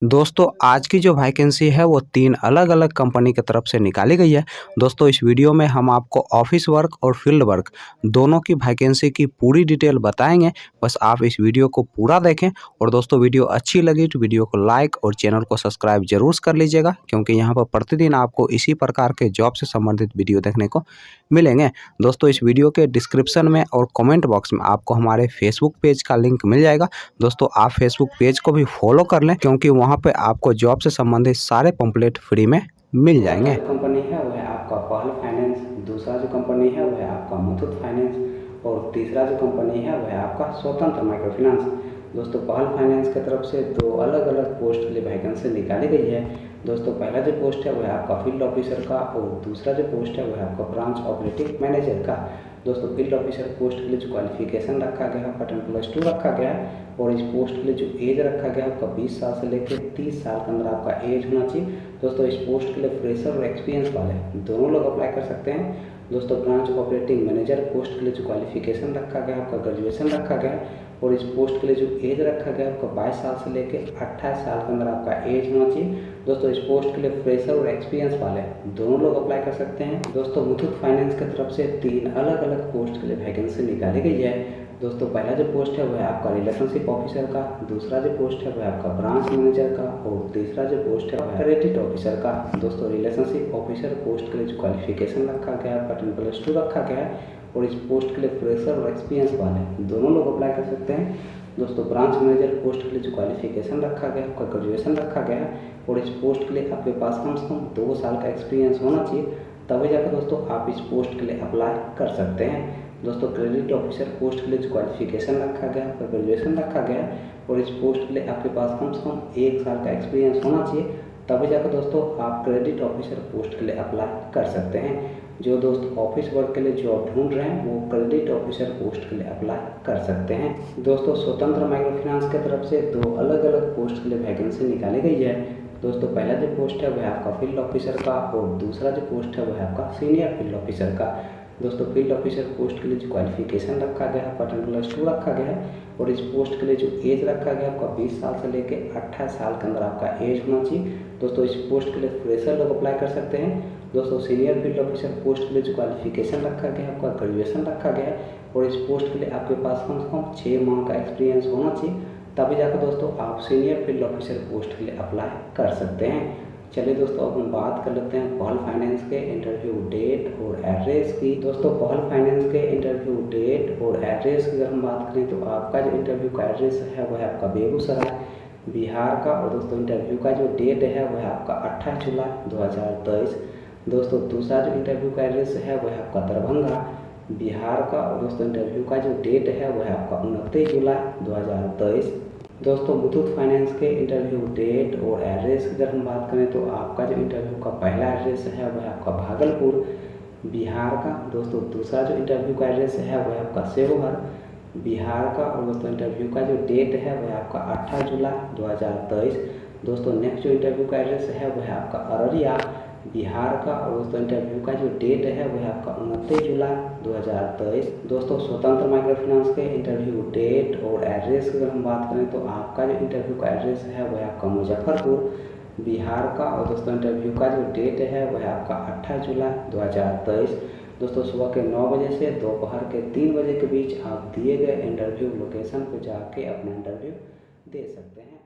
दोस्तों आज की जो वैकेंसी है वो 3 अलग-अलग कंपनी की तरफ से निकाली गई है। दोस्तों इस वीडियो में हम आपको ऑफिस वर्क और फील्ड वर्क दोनों की वैकेंसी की पूरी डिटेल बताएँगे। बस आप इस वीडियो को पूरा देखें और दोस्तों वीडियो अच्छी लगी तो वीडियो को लाइक और चैनल को सब्सक्राइब ज़रूर कर लीजिएगा, क्योंकि यहाँ पर प्रतिदिन आपको इसी प्रकार के जॉब से संबंधित वीडियो देखने को मिलेंगे। दोस्तों इस वीडियो के डिस्क्रिप्शन में और कमेंट बॉक्स में आपको हमारे फेसबुक पेज का लिंक मिल जाएगा। दोस्तों आप फेसबुक पेज को भी फॉलो कर लें, क्योंकि वहाँ पे आपको जॉब से संबंधित सारे पंपलेट फ्री में मिल जाएंगे। जो कंपनी है वह आपका पहल फाइनेंस, दूसरा जो कंपनी है वह आपका मुथूट फाइनेंस और तीसरा जो कंपनी है वह आपका स्वतंत्र माइक्रो फाइनेंस। दोस्तों पहल फाइनेंस की तरफ से 2 अलग अलग पोस्ट के लिए वैकेंसी निकाली गई है। दोस्तों पहला जो पोस्ट है वह आपका फील्ड ऑफिसर का और दूसरा जो पोस्ट है वह आपका ब्रांच ऑपरेटिव मैनेजर का। दोस्तों फील्ड ऑफिसर पोस्ट के लिए जो क्वालिफिकेशन रखा गया है आपका 10+2 रखा गया है और इस पोस्ट के लिए जो एज रखा गया है आपका 20 साल से लेकर 30 साल के अंदर आपका एज होना चाहिए। दोस्तों इस पोस्ट के लिए फ्रेशर और एक्सपीरियंस वाले दोनों लोग अप्लाई कर सकते हैं। दोस्तों ब्रांच ऑपरेटिंग मैनेजर पोस्ट के लिए जो क्वालिफिकेशन रखा गया है आपका ग्रेजुएशन रखा गया है और इस पोस्ट के लिए जो एज रखा गया है आपका 22 साल से लेकर 28 साल के अंदर आपका एज होना चाहिए। दोस्तों इस पोस्ट के लिए फ्रेशर और एक्सपीरियंस वाले दोनों लोग अप्लाई कर सकते हैं। दोस्तों मुथूट फाइनेंस की तरफ से 3 अलग अलग पोस्ट के लिए वैकेंसी निकाली गई है। दोस्तों पहला जो पोस्ट है वह आपका रिलेशनशिप ऑफिसर का, दूसरा जो पोस्ट है वह आपका ब्रांच मैनेजर का और तीसरा जो पोस्ट है वह क्रेडिट ऑफिसर का। दोस्तों रिलेशनशिप ऑफिसर पोस्ट के लिए जो क्वालिफिकेशन रखा गया है आपका 10+2 रखा गया है और इस पोस्ट के लिए फ्रेशर और एक्सपीरियंस वाले दोनों लोग अप्लाई कर सकते हैं। दोस्तों ब्रांच मैनेजर पोस्ट के लिए जो क्वालिफिकेशन रखा गया है आपका ग्रेजुएशन रखा गया है और इस पोस्ट के लिए आपके पास कम से कम 2 साल का एक्सपीरियंस होना चाहिए, तभी जाकर दोस्तों आप इस पोस्ट के लिए अप्लाई कर सकते हैं। दोस्तों क्रेडिट ऑफिसर पोस्ट के लिए जो क्वालिफिकेशन रखा गया है आपका ग्रेजुएशन रखा गया है और इस पोस्ट के लिए आपके पास कम से कम 1 साल का एक्सपीरियंस होना चाहिए, तभी जाकर दोस्तों आप क्रेडिट ऑफिसर पोस्ट के लिए अप्लाई कर सकते हैं। जो दोस्त ऑफिस वर्क के लिए जॉब ढूंढ रहे हैं वो क्रेडिट ऑफिसर पोस्ट के लिए अप्लाई कर सकते हैं। दोस्तों स्वतंत्र माइक्रो फाइनेंस की तरफ से 2 अलग अलग पोस्ट के लिए वैकेंसी निकाली गई है। दोस्तों पहला जो पोस्ट है वह आपका फील्ड ऑफिसर का और दूसरा जो पोस्ट है वह आपका सीनियर फील्ड ऑफिसर का। दोस्तों फील्ड ऑफिसर पोस्ट के लिए जो क्वालिफिकेशन रखा गया है आपका 10+2 रखा गया है और इस पोस्ट के लिए जो एज रखा गया है आपका 20 साल से लेकर 28 साल के अंदर आपका एज होना चाहिए। दोस्तों इस पोस्ट के लिए फ्रेशर लोग अप्लाई कर सकते हैं। दोस्तों सीनियर फील्ड ऑफिसर पोस्ट के लिए जो क्वालिफिकेशन रखा गया है आपका ग्रेजुएशन रखा गया है और इस पोस्ट के लिए आपके पास कम से कम 6 माह का एक्सपीरियंस होना चाहिए, तभी जाकर दोस्तों आप सीनियर फील्ड ऑफिसर पोस्ट के लिए अप्लाई कर सकते हैं। चलिए दोस्तों अब हम बात कर लेते हैं पहल फाइनेंस के इंटरव्यू डेट और एड्रेस की। दोस्तों पहल फाइनेंस के इंटरव्यू डेट और एड्रेस की अगर हम बात करें तो आपका जो इंटरव्यू का एड्रेस है वह आपका बेगूसराय बिहार का और दोस्तों इंटरव्यू का जो डेट है वह आपका 28 जुलाई 2023। दोस्तों दूसरा जो इंटरव्यू का एड्रेस है वह आपका दरभंगा बिहार का और दोस्तों इंटरव्यू का जो डेट है वह आपका 29 जुलाई 2023। दोस्तों मुथूट फाइनेंस के इंटरव्यू डेट और एड्रेस की अगर हम बात करें तो आपका जो इंटरव्यू का पहला एड्रेस है वह आपका भागलपुर बिहार का। दोस्तों दूसरा जो इंटरव्यू का एड्रेस है वह आपका सेवहर बिहार का और दोस्तों इंटरव्यू का जो डेट है वह आपका 28 जुलाई 2023। दोस्तों नेक्स्ट जो इंटरव्यू का एड्रेस है वह आपका अररिया बिहार का और दोस्तों इंटरव्यू का जो डेट है वह आपका 29 जुलाई 2023। दोस्तों स्वतंत्र माइक्रो फाइनेंस के इंटरव्यू डेट और एड्रेस की अगर हम बात करें तो आपका जो इंटरव्यू का एड्रेस है वह आपका मुजफ्फरपुर बिहार का और दोस्तों इंटरव्यू का जो डेट है वह आपका 28 जुलाई 2023। दोस्तों सुबह के 9 बजे से दोपहर के 3 बजे के बीच आप दिए गए इंटरव्यू लोकेशन पर जाके अपना इंटरव्यू दे सकते हैं।